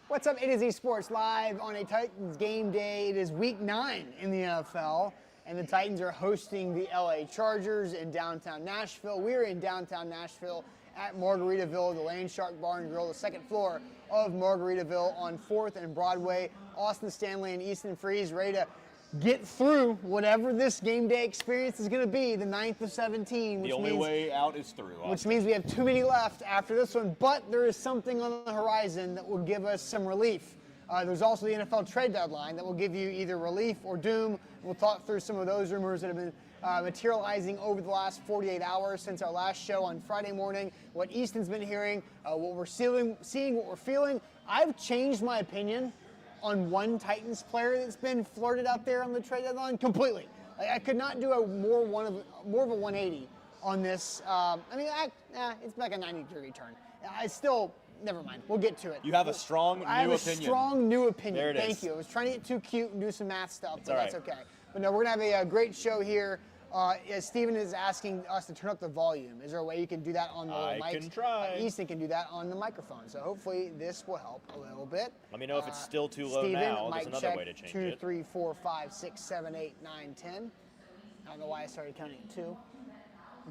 What's up? AtoZSports live on a Titans game day. It is week 9 in the NFL, and the Titans are hosting the LA Chargers in downtown Nashville. We're in downtown Nashville at Margaritaville, the Land Shark Bar and Grill, the second floor of Margaritaville on 4th and Broadway. Austin Stanley and Easton Freeze ready to get through whatever this game day experience is going to be, the 9th of 17. The only way out is through. Which means we have too many left after this one, but there is something on the horizon that will give us some relief. There's also the NFL trade deadline that will give you either relief or doom. We'll talk through some of those rumors that have been materializing over the last 48 hours since our last show on Friday morning, what Easton's been hearing, what we're seeing, what we're feeling. I've changed my opinion on one Titans player that's been flirted out there on the trade deadline completely. I could not do more of a 180 on this. It's like a 90-degree turn. I still, never mind. We'll get to it. You have a strong new opinion. I have a strong new opinion. There it is. Thank you. I was trying to get too cute and do some math stuff, but That's that's okay. But no, we're going to have a great show here. Steven is asking us to turn up the volume. Is there a way you can do that on the mics? I can try. Easton can do that on the microphone. So hopefully this will help a little bit. Let me know if it's still too low Steven, now. mic There's another check, way to change 2, it. 3, 4, 5, 6, 7, 8, 9, 10. I don't know why I started counting at 2,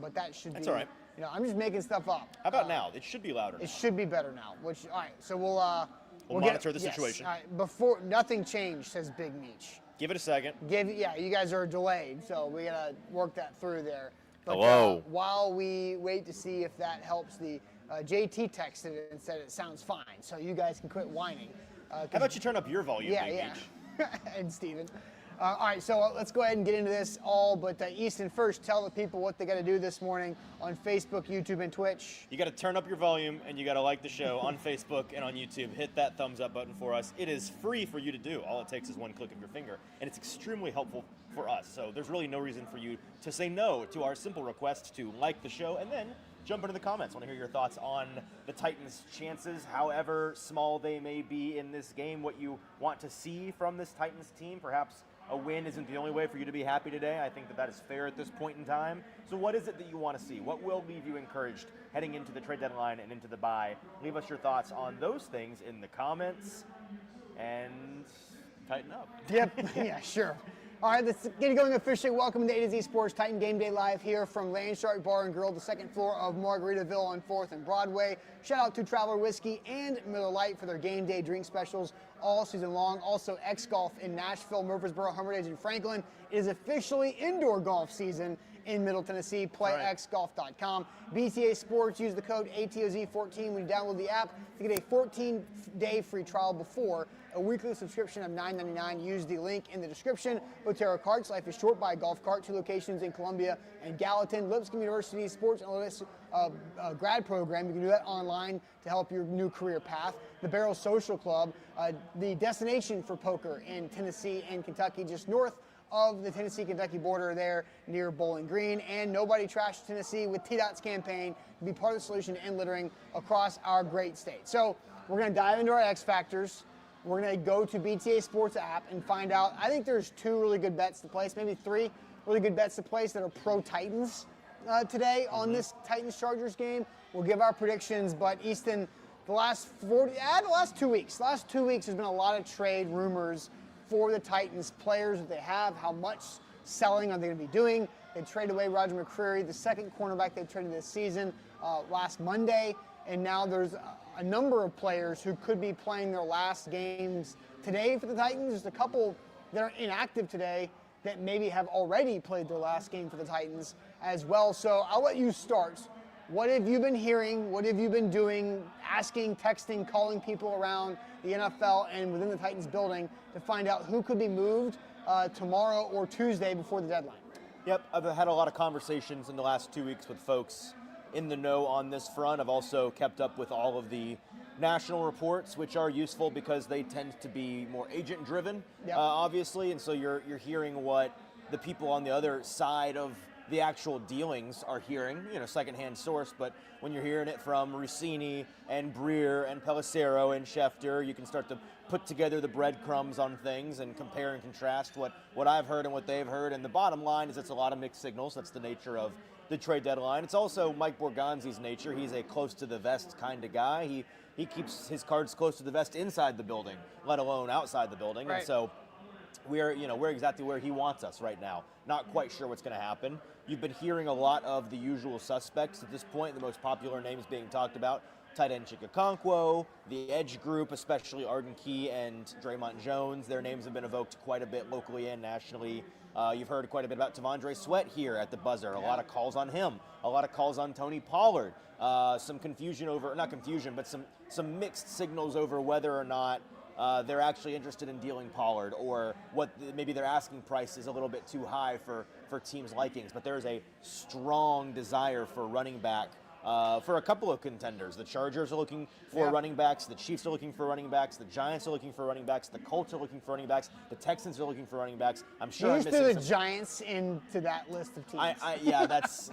but that should be. That's all right. You know, I'm just making stuff up. How about now? It should be louder. It should be better now. All right, so we'll monitor the situation. All right, before nothing changed, says Big Meech. Give it a second. You guys are delayed, so we gotta work that through there. But, Hello. While we wait to see if that helps, the JT texted it and said it sounds fine, so you guys can quit whining. How about you turn up your volume, Big Meech? And Steven. All right, so let's go ahead and get into this all. But Easton, first, tell the people what they got to do this morning on Facebook, YouTube, and Twitch. You got to turn up your volume, and you got to like the show on Facebook and on YouTube. Hit that thumbs up button for us. It is free for you to do. All it takes is one click of your finger, and it's extremely helpful for us. So there's really no reason for you to say no to our simple request to like the show, and then jump into the comments. I want to hear your thoughts on the Titans' chances, however small they may be in this game, what you want to see from this Titans team. Perhaps a win isn't the only way for you to be happy today. I think that is fair at this point in time. So what is it that you want to see? What will leave you encouraged heading into the trade deadline and into the bye? Leave us your thoughts on those things in the comments and tighten up. Yep, yeah, sure. All right, let's get it going officially. Welcome to AtoZSports Titan Game Day Live here from Land Shark Bar and Grill, the second floor of Margaritaville on 4th and Broadway. Shout out to Traveler Whiskey and Miller Lite for their game day drink specials all season long. Also, X Golf in Nashville, Murfreesboro, Hermitage, and Franklin. It is officially indoor golf season in Middle Tennessee. PlayXGolf.com. BTA Sports, use the code ATOZ14 when you download the app to get a 14-day free trial before a weekly subscription of $9.99. Use the link in the description. Botero Carts, life is short, buy a golf cart. 2 locations in Columbia and Gallatin. Lipscomb University Sports Analytics grad program. You can do that online to help your new career path. The Barrel Social Club, the destination for poker in Tennessee and Kentucky, just north of the Tennessee-Kentucky border there near Bowling Green. And Nobody Trash Tennessee with T-Dot's campaign to be part of the solution to end littering across our great state. So we're going to dive into our X Factors. We're going to go to BTA Sports app and find out. I think there's 2 really good bets to place, maybe 3 really good bets to place that are pro-Titans today on this Titans-Chargers game. We'll give our predictions, but Easton, the last 2 weeks there's been a lot of trade rumors for the Titans, players that they have, how much selling are they going to be doing. They traded away Roger McCreary, the second cornerback they traded this season, last Monday, and now there's a number of players who could be playing their last games today for the Titans. There's a couple that are inactive today that maybe have already played their last game for the Titans as well. So I'll let you start. What have you been hearing? What have you been doing? Asking, texting, calling people around the NFL and within the Titans building to find out who could be moved tomorrow or Tuesday before the deadline? Yep, I've had a lot of conversations in the last 2 weeks with folks in the know on this front. I've also kept up with all of the national reports, which are useful because they tend to be more agent-driven, obviously, and so you're hearing what the people on the other side of the actual dealings are hearing, secondhand source, but when you're hearing it from Rossini and Breer and Pelissero and Schefter, you can start to put together the breadcrumbs on things and compare and contrast what I've heard and what they've heard. And the bottom line is it's a lot of mixed signals. That's the nature of the trade deadline. It's also Mike Borgonzi's nature. He's a close to the vest kind of guy. He keeps his cards close to the vest inside the building, let alone outside the building. Right. And so we're exactly where he wants us right now. Not quite sure what's going to happen. You've been hearing a lot of the usual suspects at this point, the most popular names being talked about. Tight end Chig Okonkwo, the edge group, especially Arden Key and Draymond Jones. Their names have been evoked quite a bit locally and nationally. You've heard quite a bit about T'Vondre Sweat here at the buzzer. A lot of calls on him. A lot of calls on Tony Pollard. Some confusion not confusion, but some mixed signals over whether or not they're actually interested in dealing Pollard, or maybe their asking price is a little bit too high for teams' likings. But there's a strong desire for running back for a couple of contenders. The Chargers are looking for running backs. The Chiefs are looking for running backs. The Giants are looking for running backs. The Colts are looking for running backs. The Texans are looking for running backs. I'm sure I'm You missing threw some. the Giants into that list of teams.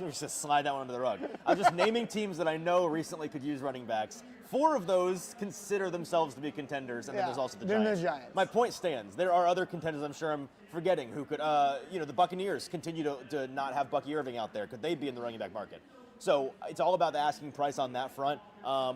Let's just slide that one under the rug. I'm just naming teams that I know recently could use running backs. 4 of those consider themselves to be contenders, and then there's also the Giants. The Giants. My point stands. There are other contenders I'm sure I'm forgetting who could, the Buccaneers continue to not have Bucky Irving out there. Could they be in the running back market? So it's all about the asking price on that front.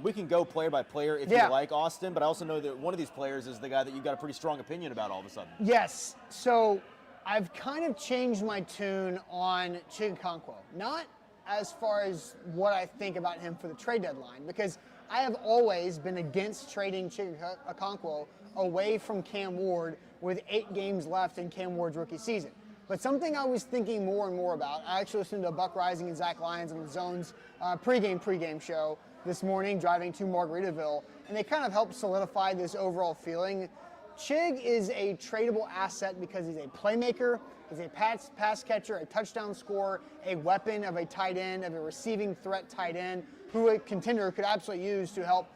We can go player by player if you like, Austin, but I also know that one of these players is the guy that you've got a pretty strong opinion about all of a sudden. Yes. So I've kind of changed my tune on Chig Okonkwo. Not as far as what I think about him for the trade deadline, because I have always been against trading Chig Okonkwo away from Cam Ward with 8 games left in Cam Ward's rookie season. But something I was thinking more and more about, I actually listened to Buck Rising and Zach Lyons on the Zone's pregame show this morning, driving to Margaritaville, and they kind of helped solidify this overall feeling. Chig is a tradable asset because he's a playmaker, he's a pass catcher, a touchdown scorer, a weapon of a tight end, of a receiving threat tight end, who a contender could absolutely use to help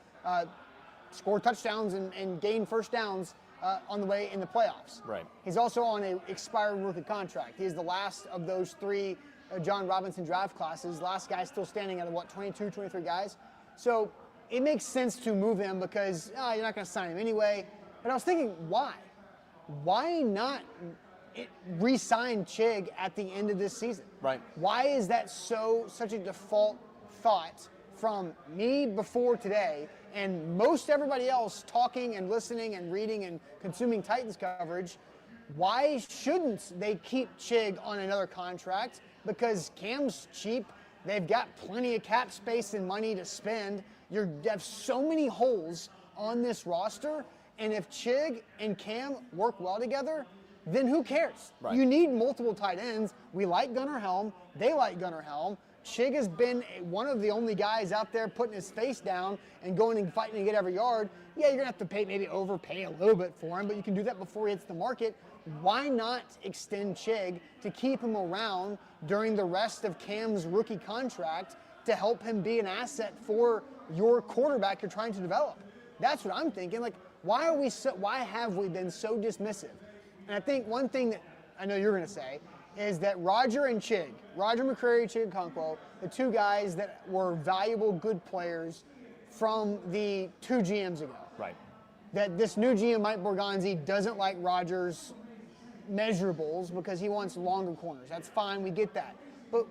score touchdowns and gain first downs on the way in the playoffs. Right. He's also on an expiring rookie contract. He is the last of those 3 John Robinson draft classes. Last guy still standing out of 22, 23 guys. So it makes sense to move him because you're not going to sign him anyway. But I was thinking, why? Why not re-sign Chig at the end of this season? Right. Why is that such a default thought from me before today and most everybody else talking and listening and reading and consuming Titans coverage? Why shouldn't they keep Chig on another contract? Because Cam's cheap. They've got plenty of cap space and money to spend. You have so many holes on this roster. And if Chig and Cam work well together, then who cares? Right. You need multiple tight ends. We like Gunnar Helm. They like Gunnar Helm. Chig has been one of the only guys out there putting his face down and going and fighting to get every yard. Yeah, you're going to have to overpay a little bit for him, but you can do that before he hits the market. Why not extend Chig to keep him around during the rest of Cam's rookie contract to help him be an asset for your quarterback you're trying to develop? That's what I'm thinking. Like, why have we been so dismissive? And I think one thing that I know you're going to say is that Roger McCreary, Chig Okonkwo, the 2 guys that were valuable, good players from the 2 GMs ago. Right. That this new GM, Mike Borgonzi, doesn't like Rodgers' measurables because he wants longer corners. That's fine, we get that. But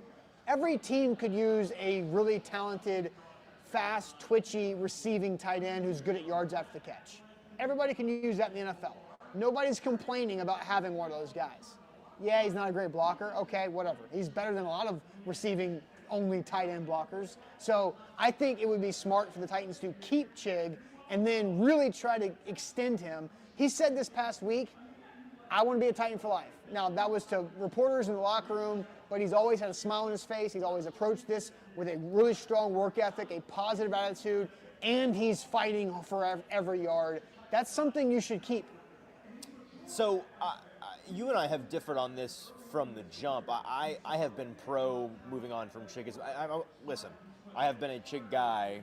every team could use a really talented, fast, twitchy, receiving tight end who's good at yards after the catch. Everybody can use that in the NFL. Nobody's complaining about having one of those guys. Yeah, he's not a great blocker. Okay, whatever. He's better than a lot of receiving-only tight end blockers. So I think it would be smart for the Titans to keep Chig and then really try to extend him. He said this past week, I want to be a Titan for life. Now, that was to reporters in the locker room, but he's always had a smile on his face. He's always approached this with a really strong work ethic, a positive attitude, and he's fighting for every yard. That's something you should keep. So you and I have differed on this from the jump. I have been pro moving on from Chig. Listen, I have been a Chig guy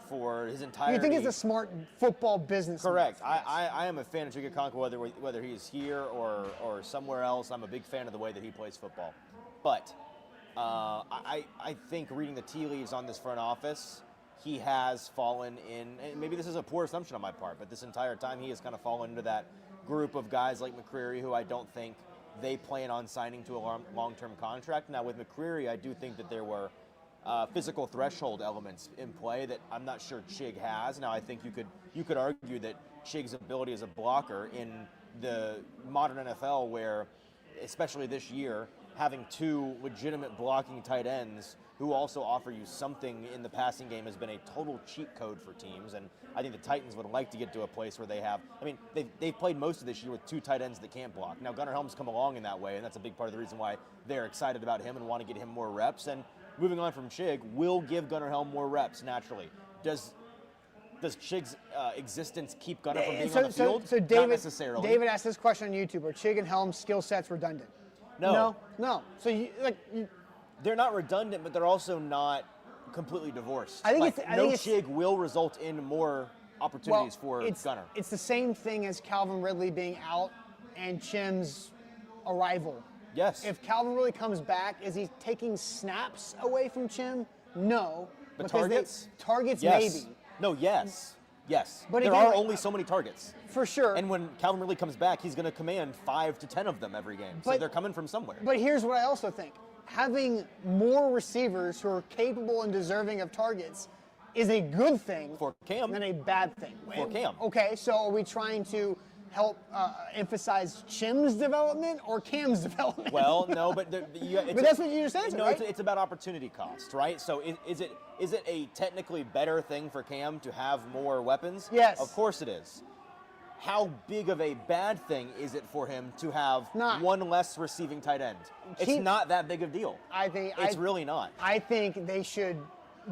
for his entire. You think it's a smart football business? Correct. Yes. I am a fan of Chig Okonkwo, whether he's here or somewhere else. I'm a big fan of the way that he plays football. But I think reading the tea leaves on this front office, he has fallen in, and maybe this is a poor assumption on my part, but this entire time he has kind of fallen into that group of guys like McCreary who I don't think they plan on signing to a long-term contract. Now with McCreary, I do think that there were physical threshold elements in play that I'm not sure Chig has. Now I think you could argue that Chig's ability as a blocker in the modern NFL, where especially this year, having two legitimate blocking tight ends who also offer you something in the passing game has been a total cheat code for teams. And I think the Titans would like to get to a place where they have, I mean, they've played most of this year with two tight ends that can't block. Now Gunnar Helm's come along in that way, and that's a big part of the reason why they're excited about him and want to get him more reps. And moving on from Chig, will give Gunnar Helm more reps naturally. Does Chig's existence keep Gunnar from being on the field? So Not necessarily. David asked this question on YouTube: are Chig and Helm's skill sets redundant? No. So they're not redundant, but they're also not completely divorced. I think Chig will result in more opportunities for Gunnar. It's the same thing as Calvin Ridley being out and Chim's arrival. Yes. If Calvin Ridley comes back, is he taking snaps away from Chim? No. But targets? Targets, yes. maybe. No, yes. Yes. But there again, are only so many targets. For sure. And when Calvin Ridley comes back, he's going to command 5 to 10 of them every game. So they're coming from somewhere. But here's what I also think. Having more receivers who are capable and deserving of targets is a good thing for Cam than a bad thing. For Cam. Okay, so are we trying to help emphasize Chim's development or Cam's development? Well, no, but but that's what you just answered, no, right? It's about opportunity cost, right? So is it a technically better thing for Cam to have more weapons? Yes. Of course it is. How big of a bad thing is it for him to have one less receiving tight end? It's not that big of a deal. It's really not. I think they should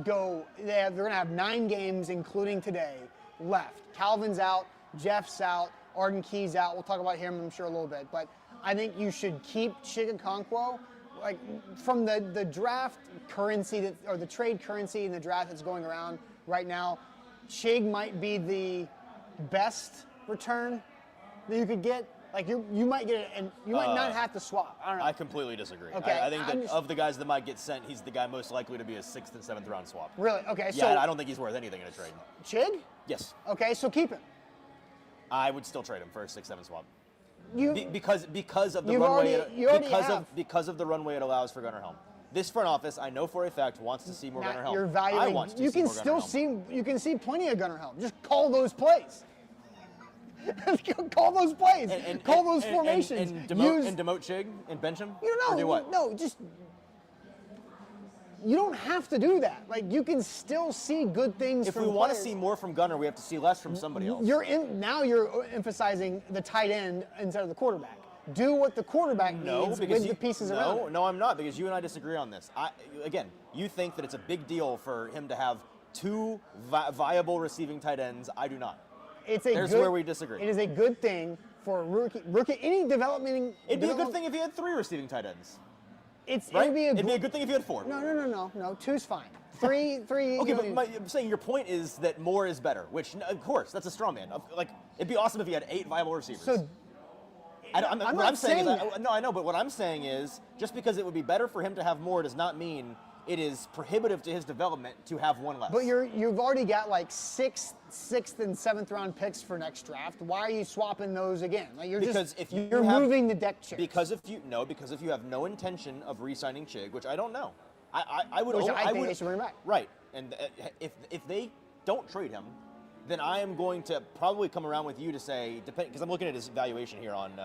go. They're going to have 9 games, including today, left. Calvin's out, Jeff's out, Arden Key's out. We'll talk about him, I'm sure, a little bit. But I think you should keep Chig Okonkwo. Like from the draft currency or the trade currency in the draft that's going around right now, Chig might be the best return that you could get. Like you might get it, and you might not have to swap. I don't know. I completely disagree. Okay, I think that of the guys that might get sent, he's the guy most likely to be a 6th and 7th round swap. Really? Okay. Yeah, so I don't think he's worth anything in a trade. Chig? Yes. Okay, so keep him. I would still trade him for a 6-7 swap. Because of the You've runway already because of the runway it allows for Gunnar Helm. This front office, I know for a fact, wants to see more Gunnar Helm. You're valuing. I want to you see can more still Gunnar Helm. see. You can see plenty of Gunnar Helm. Just call those plays. Call those plays. Call those formations. And demote Chig and bench him? You don't know. Or do what? No, just you don't have to do that. Like you can still see good things. If from we want to players. see more from Gunnar, we have to see less from somebody else. You're emphasizing the tight end instead of the quarterback. Do what the quarterback needs with the pieces around him. No, I'm not, because you and I disagree on this. Again, you think that it's a big deal for him to have 2 viable receiving tight ends. I do not. There's where we disagree. It is a good thing for a rookie. Any development. It'd be a good thing if he had 3 receiving tight ends. It'd be a good thing if you had 4. No. 2's fine. 3. Okay, but I'm saying your point is that more is better, which of course that's a straw man. Like it'd be awesome if he had 8 viable receivers. So I'm not saying that. No, I know, but what I'm saying is just because it would be better for him to have more does not mean it is prohibitive to his development to have 1 less. But you've already got like 6th and 7th round picks for next draft. Why are you swapping those again? Like you're moving the deck chairs. Because if you have no intention of re-signing Chig, which I don't know, I would. I think they should bring him back. Right, and if they don't trade him, then I am going to probably come around with you to say, because I'm looking at his valuation here on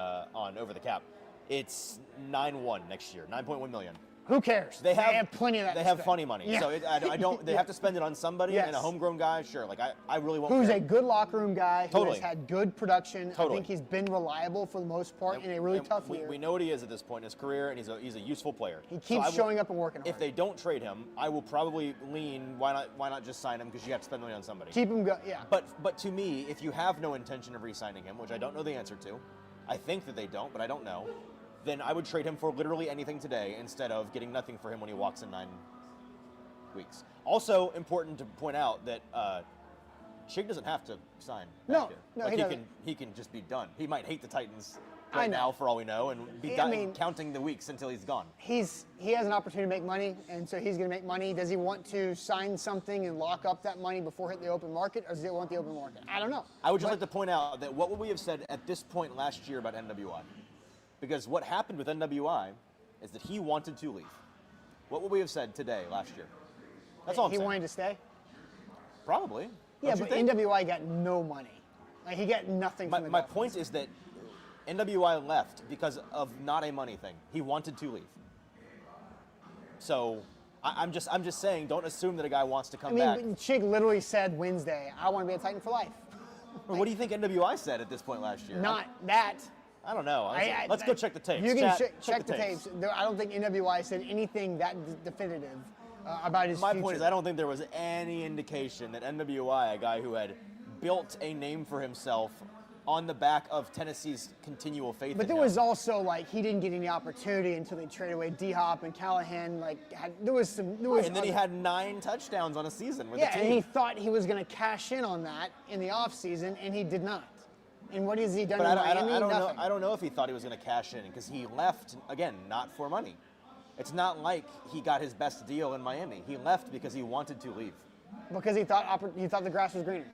Over the Cap, it's 9.1 next year, 9.1 million. Who cares? They have plenty of that. They have funny money, yeah. so I don't. They have to spend it on somebody, and a homegrown guy. Sure, like I really won't. Who's care. a good locker room guy? Who Totally. has had good production. Totally. I think he's been reliable for the most part in a really tough year. We know what he is at this point in his career, and he's a useful player. He keeps showing up and working hard. If they don't trade him, I will probably lean. Why not just sign him? Because you have to spend money on somebody. Keep him going. Yeah. But to me, if you have no intention of re-signing him, which I don't know the answer to, I think that they don't, but I don't know. Then I would trade him for literally anything today instead of getting nothing for him when he walks in 9 weeks. Also important to point out that Chig doesn't have to sign. No, he doesn't. He can just be done. He might hate the Titans right know. now for all we know, and be counting the weeks until he's gone. He has an opportunity to make money, and so he's going to make money. Does he want to sign something and lock up that money before hitting the open market, or does he want the open market? I don't know. I would just like to point out that what would we have said at this point last year about NWI? Because what happened with NWI is that he wanted to leave. What would we have said today, last year? That's all I'm saying. He wanted to stay? Probably. Yeah, but NWI got no money. Like, he got nothing from the My Dolphins. point is that NWI left because of not a money thing. He wanted to leave. So I'm just saying, don't assume that a guy wants to come back. Chig literally said Wednesday, I want to be a Titan for life. What do you think NWI said at this point last year? Not that. I don't know. Let's go check the tapes. You can check the tapes. I don't think NWI said anything that definitive about his future. My point is, I don't think there was any indication that NWI, a guy who had built a name for himself on the back of Tennessee's continual faith But in there him. was also, like, he didn't get any opportunity until they traded away D-Hop and Callahan. Like, there was and then he had 9 touchdowns on a season with the team. and he thought he was going to cash in on that in the offseason, and he did not. And what has he done in Miami? Nothing. I don't know if he thought he was going to cash in because he left, again, not for money. It's not like he got his best deal in Miami. He left because he wanted to leave. Because he thought the grass was greener.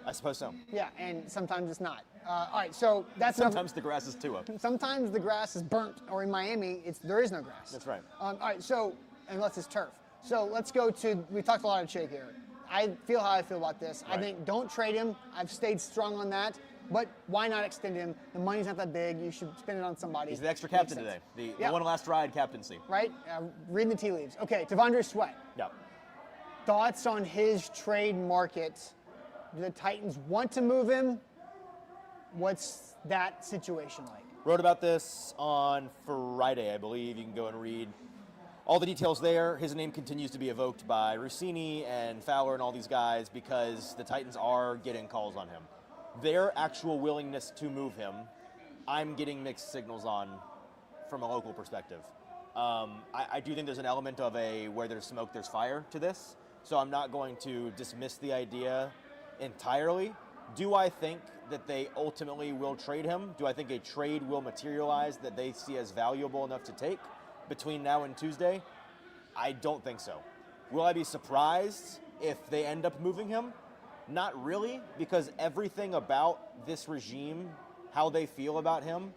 I suppose so. Yeah, and sometimes it's not. All right, so that's sometimes the grass is too up. Sometimes the grass is burnt, or in Miami, there is no grass. That's right. All right, so unless it's turf. So let's go to. We talked a lot of Chig here. I feel how I feel about this. Right. I think don't trade him. I've stayed strong on that. But why not extend him? The money's not that big. You should spend it on somebody. He's the extra captain today. The one last ride captaincy. Right? Reading the tea leaves. Okay, Devondre Sweat. Yep. Thoughts on his trade market? Do the Titans want to move him? What's that situation like? Wrote about this on Friday, I believe. You can go and read all the details there. His name continues to be evoked by Rossini and Fowler and all these guys because the Titans are getting calls on him. Their actual willingness to move him, I'm getting mixed signals on from a local perspective. I do think there's an element of where there's smoke, there's fire to this. So I'm not going to dismiss the idea entirely. Do I think that they ultimately will trade him? Do I think a trade will materialize that they see as valuable enough to take between now and Tuesday? I don't think so. Will I be surprised if they end up moving him? Not really, because everything about this regime, how they feel about him,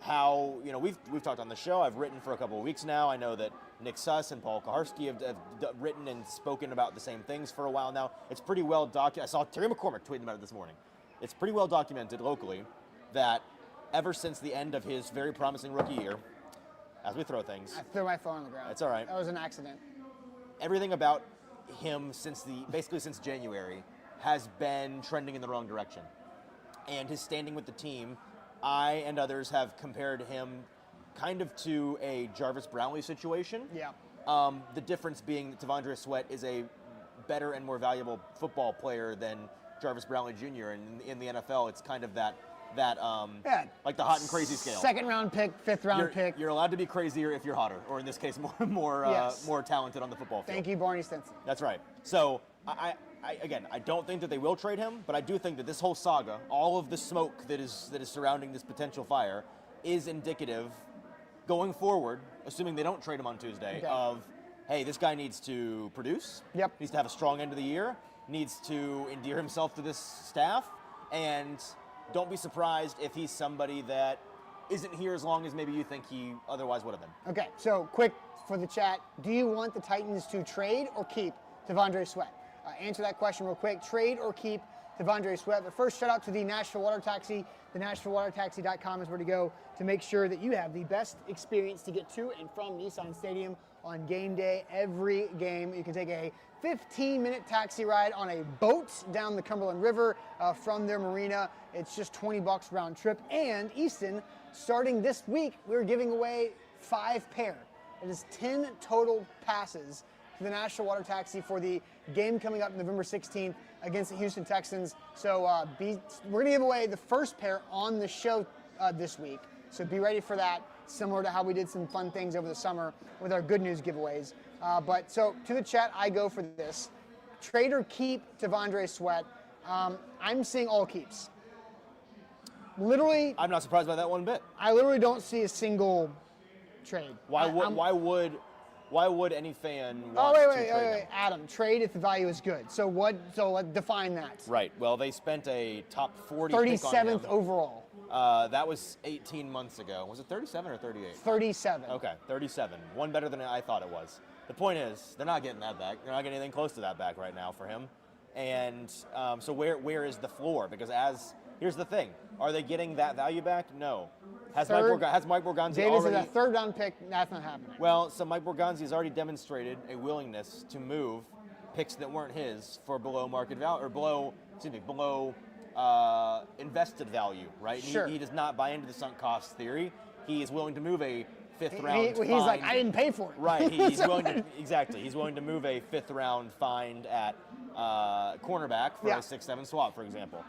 how, we've talked on the show, I've written for a couple of weeks now. I know that Nick Suss and Paul Kaharski have written and spoken about the same things for a while now. It's pretty well documented. I saw Terry McCormick tweeting about it this morning. It's pretty well documented locally that ever since the end of his very promising rookie year, as we throw things. I threw my phone on the ground. That's all right. That was an accident. Everything about him basically since January has been trending in the wrong direction. And his standing with the team, I and others have compared him kind of to a Jarvis Brownlee situation. Yeah. The difference being that Devondre Sweat is a better and more valuable football player than Jarvis Brownlee Jr. And in the NFL, it's kind of that like the hot and crazy scale. Second round pick, fifth round pick. You're allowed to be crazier if you're hotter, or in this case, more talented on the football field. Thank you, Barney Stinson. That's right. So I don't think that they will trade him, but I do think that this whole saga, all of the smoke that is surrounding this potential fire, is indicative going forward, assuming they don't trade him on Tuesday, of, hey, this guy needs to produce. Yep. Needs to have a strong end of the year. Needs to endear himself to this staff, and don't be surprised if he's somebody that isn't here as long as maybe you think he otherwise would have been. Okay, so quick for the chat. Do you want the Titans to trade or keep Devondre Sweat? Answer that question real quick. Trade or keep Devondre Sweat. But first, shout out to the Nashville Water Taxi. The NashvilleWaterTaxi.com is where to go to make sure that you have the best experience to get to and from Nissan Stadium on game day. Every game, you can take a 15-minute taxi ride on a boat down the Cumberland River from their marina. It's just $20 round trip. And Easton, starting this week, we're giving away 5 pair. It is 10 total passes to the Nashville Water Taxi for the game coming up November 16th against the Houston Texans. So we're going to give away the first pair on the show this week. So be ready for that, similar to how we did some fun things over the summer with our good news giveaways. But so to the chat, I go for this. Trade or keep Devondre Sweat. I'm seeing all keeps. literally, I'm not surprised by that one bit. I literally don't see a single trade. Why would any fan want Oh, to wait, trade him? Adam, trade if the value is good. So what? So define that. Right. Well, they spent a top 40 pick on 37th him. overall. That was 18 months ago. Was it 37 or 38? 37. Okay, 37. One better than I thought it was. The point is, they're not getting that back. They're not getting anything close to that back right now for him. And so where is the floor? Because here's the thing: are they getting that value back? No. Has Mike Borgonzi Davis already? is a third round pick. That's not happening. Well, so Mike Borgonzi has already demonstrated a willingness to move picks that weren't his for below market value or below invested value, right? Sure. He does not buy into the sunk cost theory. He is willing to move a fifth round. He's like, I didn't pay for it. Right. He's willing to He's willing to move a fifth round find at cornerback for a 6-7 swap, for example.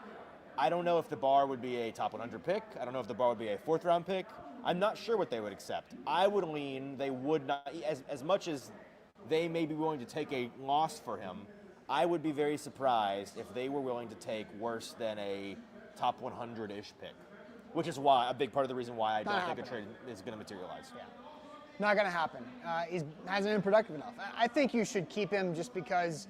I don't know if the bar would be a top 100 pick. I don't know if the bar would be a fourth round pick. I'm not sure what they would accept. I would lean they would not, as much as they may be willing to take a loss for him, I would be very surprised if they were willing to take worse than a top 100-ish pick, which is why a big part of the reason why I don't think a trade is going to materialize. Yeah. Not going to happen. He hasn't been productive enough. I think you should keep him just because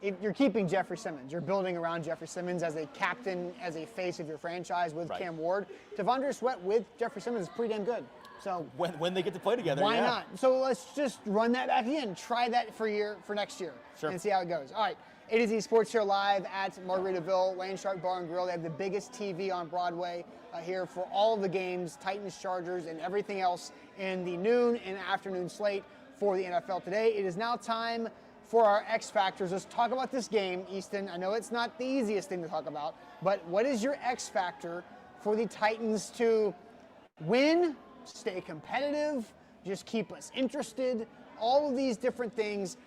if you're keeping Jeffrey Simmons. You're building around Jeffrey Simmons as a captain, as a face of your franchise with Cam Ward. Devondre Sweat with Jeffrey Simmons is pretty damn good. So when they get to play together, why not? So let's just run that back again. Try that for next year and see how it goes. All right. AtoZSports here live at Margaritaville, Landshark Bar and Grill. They have the biggest TV on Broadway here for all of the games, Titans, Chargers, and everything else in the noon and afternoon slate for the NFL today. It is now time for our X Factors. Let's talk about this game, Easton. I know it's not the easiest thing to talk about, but what is your X Factor for the Titans to win, stay competitive, just keep us interested? All of these different things.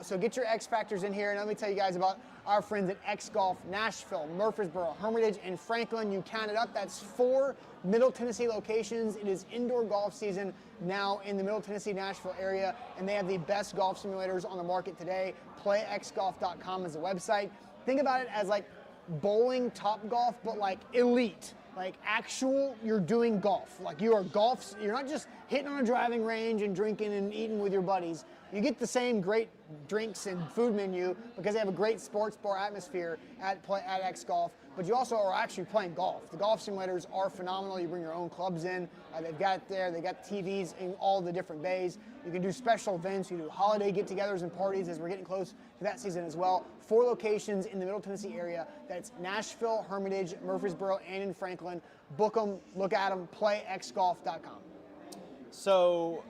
So get your X Factors in here. And let me tell you guys about our friends at X Golf, Nashville, Murfreesboro, Hermitage, and Franklin. You count it up. That's 4 Middle Tennessee locations. It is indoor golf season now in the Middle Tennessee, Nashville area. And they have the best golf simulators on the market today. PlayXGolf.com is the website. Think about it as like bowling top golf, but like elite. Like actual, you're doing golf. Like you're not just hitting on a driving range and drinking and eating with your buddies. You get the same great drinks and food menu because they have a great sports bar atmosphere at X Golf, but you also are actually playing golf. The golf simulators are phenomenal. You bring your own clubs in. They've got it there. They've got TVs in all the different bays. You can do special events. You do holiday get-togethers and parties as we're getting close to that season as well. 4 locations in the Middle Tennessee area. That's Nashville, Hermitage, Murfreesboro, and in Franklin. Book them, look at them, playxgolf.com. So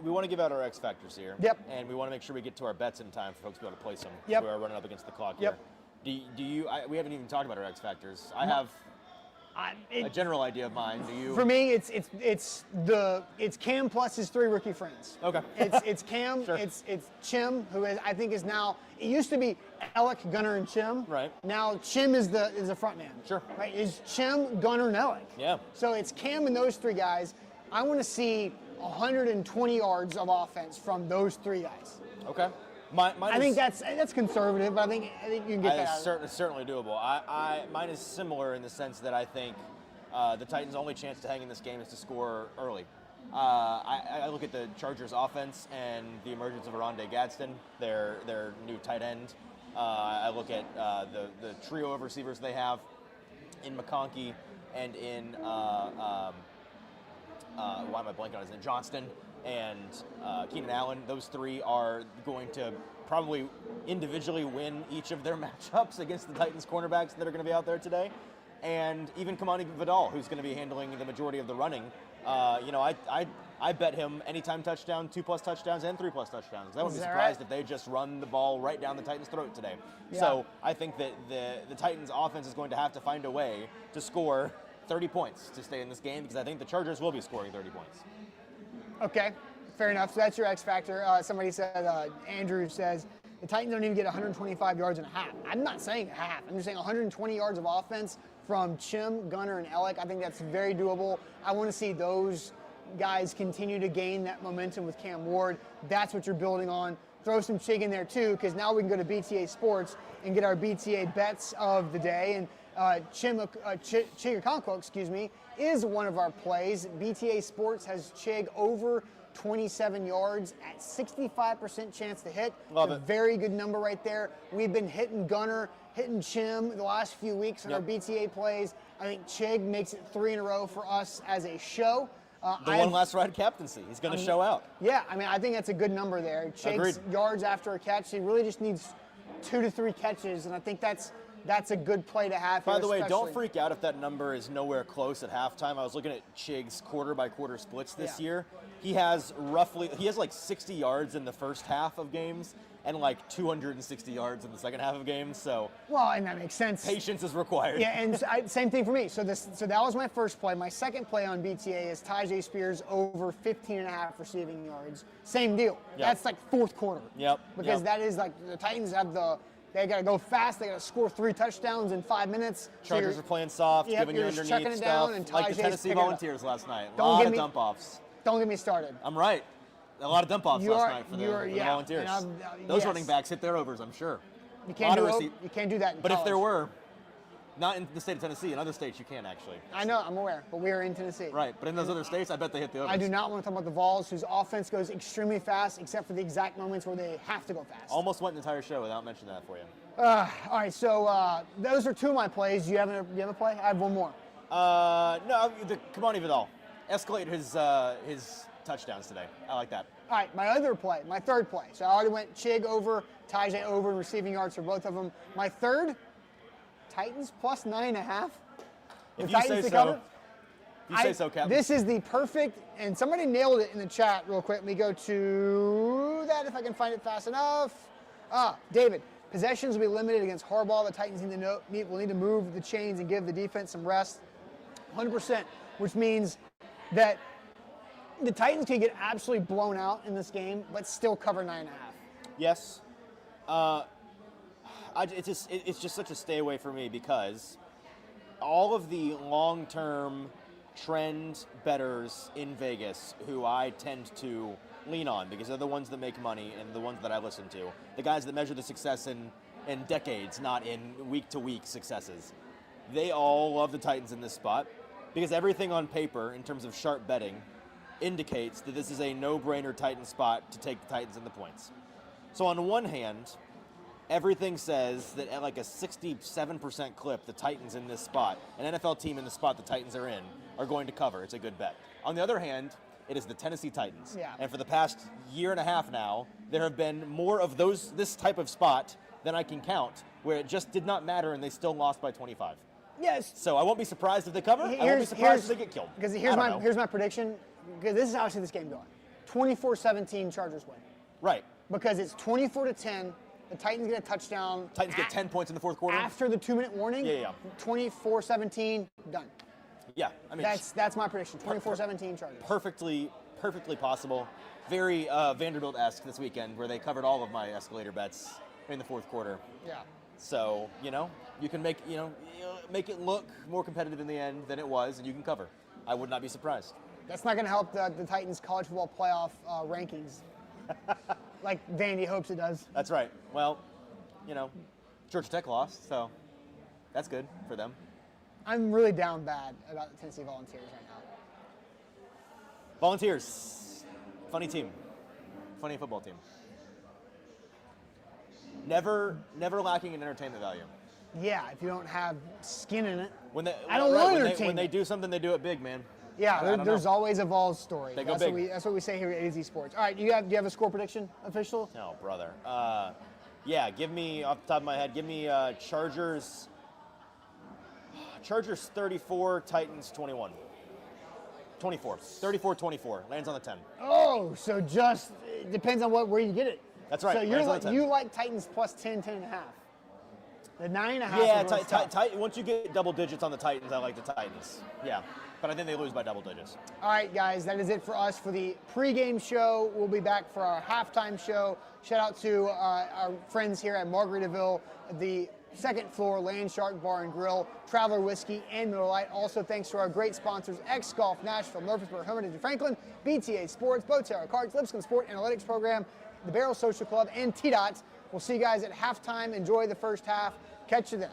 we want to give out our X Factors here. Yep. And we want to make sure we get to our bets in time for folks to be able to place them. Yep. We are running up against the clock Yep. here. We haven't even talked about our X Factors. I have a general idea of mine. Do you? For me, it's Cam plus his 3 rookie friends. Okay. It's Cam. Sure. It's Chim, who I think is now. It used to be Alec, Gunner, and Chim. Right. Now Chim is the front man. Sure. Right. Is Chim, Gunner, and Alec. Yeah. So it's Cam and those 3 guys. I want to see 120 yards of offense from those 3 guys. Okay. I think that's conservative, but I think you can get that. It's certainly doable. Mine is similar in the sense that I think the Titans' only chance to hang in this game is to score early. I look at the Chargers' offense and the emergence of Arondé Gadsden, their new tight end. I look at the trio of receivers they have in McConkey and in why am I blanking on his name? Johnston and Keenan Allen. Those 3 are going to probably individually win each of their matchups against the Titans cornerbacks that are going to be out there today. And even Kamani Vidal, who's going to be handling the majority of the running. I bet him anytime touchdown, 2+ touchdowns, and 3+ touchdowns. I wouldn't be surprised if they just run the ball right down the Titans' throat today. Yeah. So I think that the Titans' offense is going to have to find a way to score 30 points to stay in this game because I think the Chargers will be scoring 30 points. Okay, fair enough. So that's your X factor. Somebody said, Andrew says, the Titans don't even get 125 yards in a half. I'm not saying a half. I'm just saying 120 yards of offense from Chim, Gunner, and Alec. I think that's very doable. I want to see those guys continue to gain that momentum with Cam Ward. That's what you're building on throw some Chig in there too, because now we can go to BTA Sports and get our BTA bets of the day. And Chig Okonkwo, is one of our plays. BTA Sports has Chig over 27 yards at 65% chance to hit. Love it's a it. very good number right there. We've been hitting Gunner, hitting Chim the last few weeks on our BTA plays. I think Chig makes it 3 in a row for us as a show. The one last ride captaincy. He's going to show out. Yeah, I mean, I think that's a good number there. Chig's yards after a catch, he really just needs 2 to 3 catches, and I think that's a good play to have here. By the way, don't freak out if that number is nowhere close at halftime. I was looking at Chig's quarter-by-quarter splits this year. He has like 60 yards in the first half of games and like 260 yards in the second half of games. So, well, and that makes sense. Patience is required. Yeah, and same thing for me. So that was my first play. My second play on BTA is Tyjae Spears over 15.5 receiving yards. Same deal. Yep. That's like fourth quarter. Yep. Because that is like the Titans have they got to go fast. They got to score 3 touchdowns in 5 minutes. Chargers are playing soft, giving you chucking underneath it stuff, down, and like the Tyjae's Tennessee picking it up. Volunteers last night. A Don't lot get of me- dump-offs. Don't get me started. I'm right. A lot of dump-offs last night for the Volunteers. And Those yes. running backs hit their overs, I'm sure. You can't do that in But if there college. were, not in the state of Tennessee, in other states you can actually. I know, I'm aware, but we are in Tennessee. Right, but in those other states, I bet they hit the overs. I do not want to talk about the Vols, whose offense goes extremely fast, except for the exact moments where they have to go fast. Almost went an entire show without mentioning that for you. All right, so those are 2 of my plays. Do you have a play? I have one more. No, Kamani Vidal. Escalate his touchdowns today. I like that. All right, my third play. So I already went Chig over, Tyjae over, receiving yards for both of them. My third, Titans plus 9.5. If you say so. If you say so, Captain. This is the perfect, and somebody nailed it in the chat real quick. Let me go to that if I can find it fast enough. David, possessions will be limited against Harbaugh. The Titans will need to move the chains and give the defense some rest. 100%, which means that the Titans can get absolutely blown out in this game, but still cover 9.5. Yes. It's just such a stay away for me because all of the long-term trend bettors in Vegas who I tend to lean on because they're the ones that make money and the ones that I listen to, the guys that measure the success in decades, not in week-to-week successes, they all love the Titans in this spot because everything on paper in terms of sharp betting indicates that this is a no-brainer Titan spot to take the Titans and the points. So on one hand, everything says that at like a 67% clip, the Titans in this spot, an NFL team in the spot the Titans are in, are going to cover. It's a good bet. On the other hand, it is the Tennessee Titans. Yeah. And for the past year and a half now, there have been more of this type of spot than I can count, where it just did not matter and they still lost by 25. Yes. So I won't be surprised if they cover. I won't be surprised if they get killed. Because here's my prediction. Because this is how I see this game going. 24-17 Chargers win. Right. Because it's 24-10. The Titans get a touchdown. Titans get 10 points in the fourth quarter. After the 2-minute warning. Yeah. 24-17, done. Yeah, I mean that's my prediction. 24-17 Chargers. Perfectly possible. Very Vanderbilt-esque this weekend, where they covered all of my escalator bets in the fourth quarter. Yeah. So you can make it look more competitive in the end than it was, and you can cover. I would not be surprised. That's not going to help the Titans college football playoff rankings, like Vandy hopes it does. That's right. Well, Georgia Tech lost, so that's good for them. I'm really down bad about the Tennessee Volunteers right now. Volunteers, funny team, funny football team. Never lacking in entertainment value. Yeah, if you don't have skin in it. I don't want when entertainment. they do something, they do it big, man. Yeah, there's always a Vols story. They go big. That's what we say here at AtoZSports. All right, do you have a score prediction official? No, brother. Give me, off the top of my head, Chargers 34, Titans 21. 24. 34-24. Lands on the 10. Oh, so just it depends on where you get it. That's right. So you like Titans plus 10, 10.5. The 9.5. Yeah, once you get double digits on the Titans, I like the Titans. Yeah, but I think they lose by double digits. All right, guys, that is it for us for the pregame show. We'll be back for our halftime show. Shout out to our friends here at Margaritaville. The second floor, Land Shark Bar and Grill, Traveler Whiskey, and Miller Lite. Also thanks to our great sponsors, X Golf, Nashville, Murfreesboro, Hermitage, and Franklin, BTA Sports, Botero Cards, Lipscomb Sport Analytics Program, the Barrel Social Club, and T-Dots. We'll see you guys at halftime. Enjoy the first half. Catch you then.